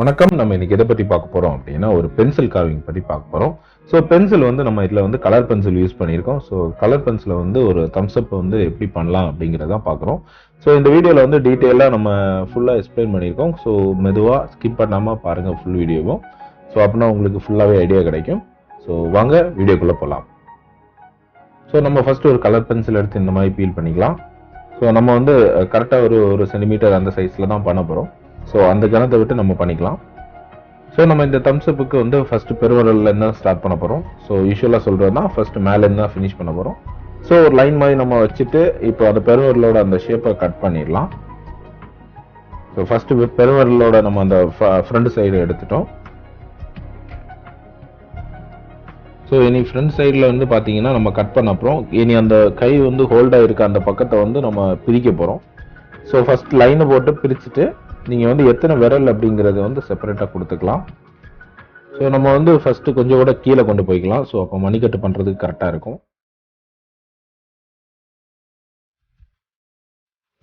வணக்கம். நம்ம இன்னைக்கு எதை பத்தி பார்க்க போறோம் அப்படின்னா ஒரு பென்சில் கார்விங் பத்தி பார்க்க போறோம். ஸோ பென்சில் வந்து நம்ம இதுல வந்து கலர் பென்சில் யூஸ் பண்ணியிருக்கோம். ஸோ கலர் பென்சிலை வந்து ஒரு தம்ஸ் அப் வந்து எப்படி பண்ணலாம் அப்படிங்கிறத பார்க்குறோம். ஸோ இந்த வீடியோவில் வந்து டீட்டெயிலாக நம்ம ஃபுல்லாக எக்ஸ்பிளைன் பண்ணியிருக்கோம். ஸோ மெதுவாக ஸ்கிப் பண்ணாமல் பாருங்கள் ஃபுல் வீடியோவும். ஸோ அப்படின்னா உங்களுக்கு ஃபுல்லாகவே ஐடியா கிடைக்கும். ஸோ வாங்க வீடியோக்குள்ளே போகலாம். ஸோ நம்ம ஃபர்ஸ்ட் ஒரு கலர் பென்சில் எடுத்து இந்த மாதிரி பீல் பண்ணிக்கலாம். ஸோ நம்ம வந்து கரெக்டாக ஒரு சென்டிமீட்டர் அந்த சைஸில் தான் பண்ண போகிறோம். ஸோ அந்த கணத்தை விட்டு நம்ம பண்ணிக்கலாம். ஸோ நம்ம இந்த தம்ஸ் அப்புக்கு வந்து ஃபர்ஸ்ட் பெருவரல்ல இருந்து ஸ்டார்ட் பண்ண போகிறோம். ஸோ யூஸ்வலாக சொல்கிறதுனா ஃபர்ஸ்ட் மேலே இருந்து தான் ஃபினிஷ் பண்ண போகிறோம். ஸோ ஒரு லைன் மாதிரி நம்ம வச்சுட்டு இப்போ அந்த பெருவரலோட அந்த ஷேப்பை கட் பண்ணிடலாம். ஸோ ஃபர்ஸ்ட் பெருவரலோட நம்ம அந்த ஃப்ரண்ட் சைடு எடுத்துட்டோம். ஸோ இனி ஃப்ரண்ட் சைடில் வந்து பார்த்தீங்கன்னா நம்ம கட் பண்ண அப்புறம் இனி அந்த கை வந்து ஹோல்டாக இருக்க அந்த பக்கத்தை வந்து நம்ம பிரிக்க போகிறோம். ஸோ ஃபர்ஸ்ட் லைனை போட்டு பிரிச்சுட்டு நீங்கள் வந்து எத்தனை விரல் அப்படிங்கிறத வந்து செப்பரேட்டாக கொடுத்துக்கலாம். ஸோ நம்ம வந்து ஃபர்ஸ்ட் கொஞ்சம் கூட கீழே கொண்டு போய்க்கலாம். ஸோ அப்போ மணிக்கட்டு பண்ணுறதுக்கு கரெக்டாக இருக்கும்.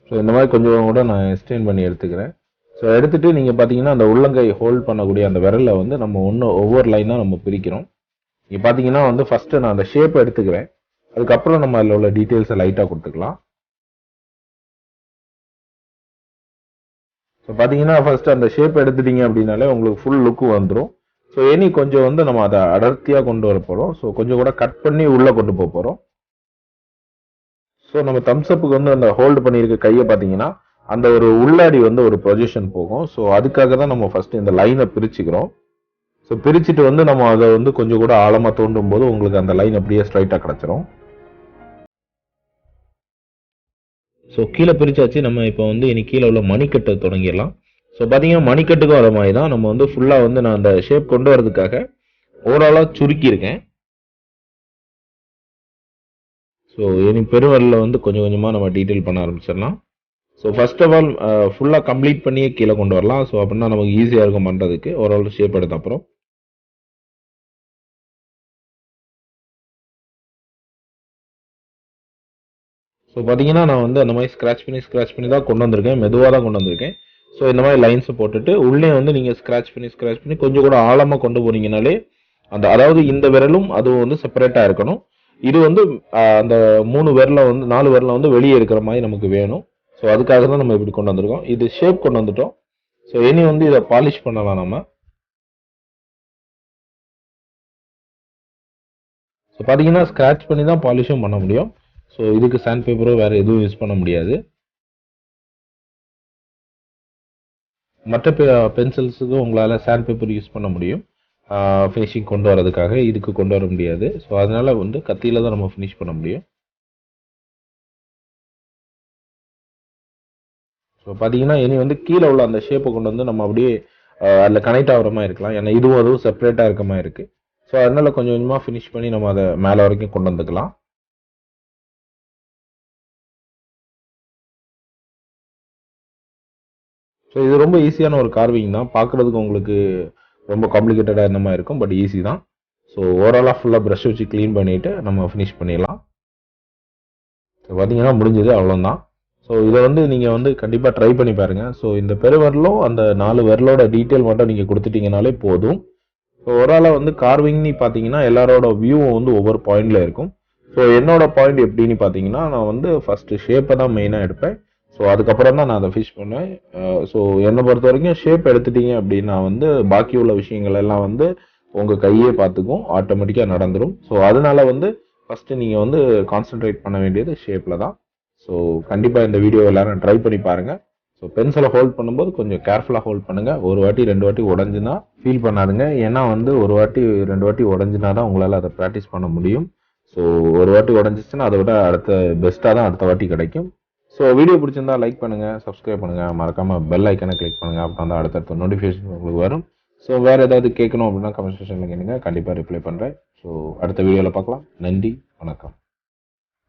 ஸோ இந்த மாதிரி கொஞ்சம் கூட நான் எக்ஸ்டெண்ட் பண்ணி எடுத்துக்கிறேன். ஸோ எடுத்துட்டு நீங்கள் பார்த்தீங்கன்னா அந்த உள்ளங்கை ஹோல்ட் பண்ணக்கூடிய அந்த விரலை வந்து நம்ம ஒவ்வொரு லைனாக நம்ம பிரிக்கிறோம். இங்கே பார்த்தீங்கன்னா வந்து ஃபர்ஸ்ட் நான் அந்த ஷேப்பை எடுத்துக்கிறேன். அதுக்கப்புறம் நம்ம அதில் உள்ள டீட்டெயில்ஸை லைட்டாக கொடுத்துக்கலாம். ஸோ பார்த்தீங்கன்னா ஃபர்ஸ்ட் அந்த ஷேப் எடுத்துட்டீங்க அப்படின்னாலே உங்களுக்கு ஃபுல் லுக்கு வந்துடும். ஸோ இனி கொஞ்சம் வந்து நம்ம அதை அடர்த்தியாக கொண்டு வர போகிறோம். ஸோ கொஞ்சம் கூட கட் பண்ணி உள்ளே கொண்டு போக போகிறோம். ஸோ நம்ம தம்ஸ் அப்புக்கு வந்து அந்த ஹோல்டு பண்ணியிருக்க கையை பார்த்தீங்கன்னா அந்த ஒரு உள்ளாடி வந்து ஒரு ப்ரொஜெக்ஷன் போகும். ஸோ அதுக்காக தான் நம்ம ஃபர்ஸ்ட் இந்த லைனை பிரிச்சுக்கிறோம். ஸோ பிரிச்சுட்டு வந்து நம்ம அதை வந்து கொஞ்சம் கூட ஆழமாக தோண்டும் போது உங்களுக்கு அந்த லைன் அப்படியே ஸ்ட்ரைட்டாக கிடச்சிரும். ஸோ கீழே பிரிச்சாச்சு. நம்ம இப்போ வந்து இனி கீழே உள்ள மணிக்கட்டை தொடங்கிடலாம். ஸோ பார்த்தீங்கன்னா மணிக்கட்டுக்கும் வர மாதிரி தான் நம்ம வந்து ஃபுல்லாக வந்து நான் அந்த ஷேப் கொண்டு வரதுக்காக ஓவராலாக சுருக்கியிருக்கேன். ஸோ இனி பெருவரில் வந்து கொஞ்சம் கொஞ்சமாக நம்ம டீட்டெயில் பண்ண ஆரம்பிச்சிடலாம். ஸோ ஃபர்ஸ்ட் ஆஃப் ஆல் ஃபுல்லாக கம்ப்ளீட் பண்ணியே கீழே கொண்டு வரலாம். ஸோ அப்படின்னா நமக்கு ஈஸியாக இருக்கும் பண்ணுறதுக்கு ஓவரால் ஷேப் எடுத்த அப்புறம். ஸோ பார்த்தீங்கன்னா நான் வந்து அந்த மாதிரி ஸ்க்ராட்ச் பண்ணி தான் கொண்டு வந்திருக்கேன். மெதுவாக தான் கொண்டு வந்திருக்கேன். ஸோ இந்த மாதிரி லைன்ஸை போட்டுட்டு உள்ளே வந்து நீங்கள் ஸ்க்ராட்ச் பண்ணி கொஞ்சம் கூட ஆழமாக கொண்டு போனீங்கனாலே அதாவது இந்த விரலும் அதுவும் வந்து செப்பரேட்டாக இருக்கணும். இது வந்து அந்த 3 விரல வந்து 4 விரல வந்து வெளியே இருக்கிற மாதிரி நமக்கு வேணும். ஸோ அதுக்காக தான் நம்ம இப்படி கொண்டு வந்திருக்கோம். இது ஷேப் கொண்டு வந்துட்டோம். ஸோ இனி வந்து இதை பாலிஷ் பண்ணலாம் நம்ம. ஸோ பார்த்தீங்கன்னா ஸ்க்ராட்ச் பண்ணி தான் பாலிஷும் பண்ண முடியும். ஸோ இதுக்கு சாண்ட் பேப்பரோ வேறு எதுவும் யூஸ் பண்ண முடியாது. மற்ற பென்சில்ஸுக்கு உங்களால் சாண்ட் பேப்பர் யூஸ் பண்ண முடியும் ஃபினிஷிங் கொண்டு வரதுக்காக. இதுக்கு கொண்டு வர முடியாது. ஸோ அதனால வந்து கத்தியில தான் நம்ம ஃபினிஷ் பண்ண முடியும். ஸோ பார்த்தீங்கன்னா இனி வந்து கீழே உள்ள அந்த ஷேப்பை கொண்டு வந்து நம்ம அப்படியே அதில் கனெக்ட் ஆகிற மாதிரி இருக்கலாம். ஏன்னா இதுவும் அதுவும் செப்பரேட்டாக இருக்க மாதிரி இருக்குது. ஸோ அதனால கொஞ்சம் கொஞ்சமாக ஃபினிஷ் பண்ணி நம்ம அதை மேலே வரைக்கும் கொண்டு வந்துக்கலாம். ஸோ இது ரொம்ப ஈஸியான ஒரு கார்விங் தான். பார்க்குறதுக்கு உங்களுக்கு ரொம்ப காம்ப்ளிகேட்டடாக இந்த மாதிரி இருக்கும். பட் ஈஸி தான். ஸோ ஓவராலாக ஃபுல்லாக ப்ரஷ் வச்சு க்ளீன் பண்ணிவிட்டு நம்ம ஃபினிஷ் பண்ணிடலாம். ஸோ பார்த்தீங்கன்னா முடிஞ்சது அவ்வளோதான். ஸோ இதை வந்து நீங்கள் வந்து கண்டிப்பாக ட்ரை பண்ணி பாருங்கள். ஸோ இந்த பெருவரலும் அந்த 4 விரலோட டீட்டெயில் மட்டும் நீங்கள் கொடுத்துட்டீங்கனாலே போதும். ஸோ ஓவராலாக வந்து கார்விங்னு பார்த்தீங்கன்னா எல்லாரோட வியூவும் வந்து ஒவ்வொரு பாயிண்டில் இருக்கும். ஸோ என்னோட பாயிண்ட் எப்படின்னு பார்த்தீங்கன்னா நான் வந்து ஃபஸ்ட்டு ஷேப்பை தான் மெயினாக எடுப்பேன். ஸோ அதுக்கப்புறம் தான் நான் அதை ஃபிஷ் பண்ணுவேன். ஸோ என்னை பொறுத்த வரைக்கும் ஷேப் எடுத்துட்டீங்க அப்படின்னா வந்து பாக்கி உள்ள விஷயங்கள் எல்லாம் வந்து உங்கள் கையே பார்த்துக்கும், ஆட்டோமேட்டிக்காக நடந்துடும். ஸோ அதனால வந்து ஃபஸ்ட்டு நீங்கள் வந்து கான்சென்ட்ரேட் பண்ண வேண்டியது ஷேப்பில் தான். ஸோ கண்டிப்பாக இந்த வீடியோ எல்லாரும் ட்ரை பண்ணி பாருங்கள். ஸோ பென்சிலை ஹோல்ட் பண்ணும்போது கொஞ்சம் கேர்ஃபுல்லாக ஹோல்ட் பண்ணுங்கள். ஒரு வாட்டி 2 வாட்டி உடஞ்சுன்னா ஃபீல் பண்ணாதுங்க. ஏன்னா வந்து ஒரு வாட்டி 2 வாட்டி உடஞ்சினா தான் உங்களால் அதை ப்ராக்டிஸ் பண்ண முடியும். ஸோ ஒரு வாட்டி உடஞ்சிச்சுன்னா அதை விட பெஸ்ட்டாக தான் அடுத்த வாட்டி கிடைக்கும். ஸோ வீடியோ பிடிச்சிருந்தா லைக் பண்ணுங்கள், சப்ஸ்கிரைப் பண்ணுங்கள், மறக்காமல் பெல் ஐக்கனை கிளிக் பண்ணுங்கள். அப்படின்னா தான் அடுத்தடுத்த நோட்டிஃபிகேஷன் உங்களுக்கு வரும். ஸோ வேறு ஏதாவது கேட்கணும் அப்படின்னா கமெண்ட் செக்ஷனில் கேளுங்க, கண்டிப்பாக ரிப்ளை பண்ணுறேன். ஸோ அடுத்த வீடியோவில் பார்க்கலாம். நன்றி, வணக்கம்.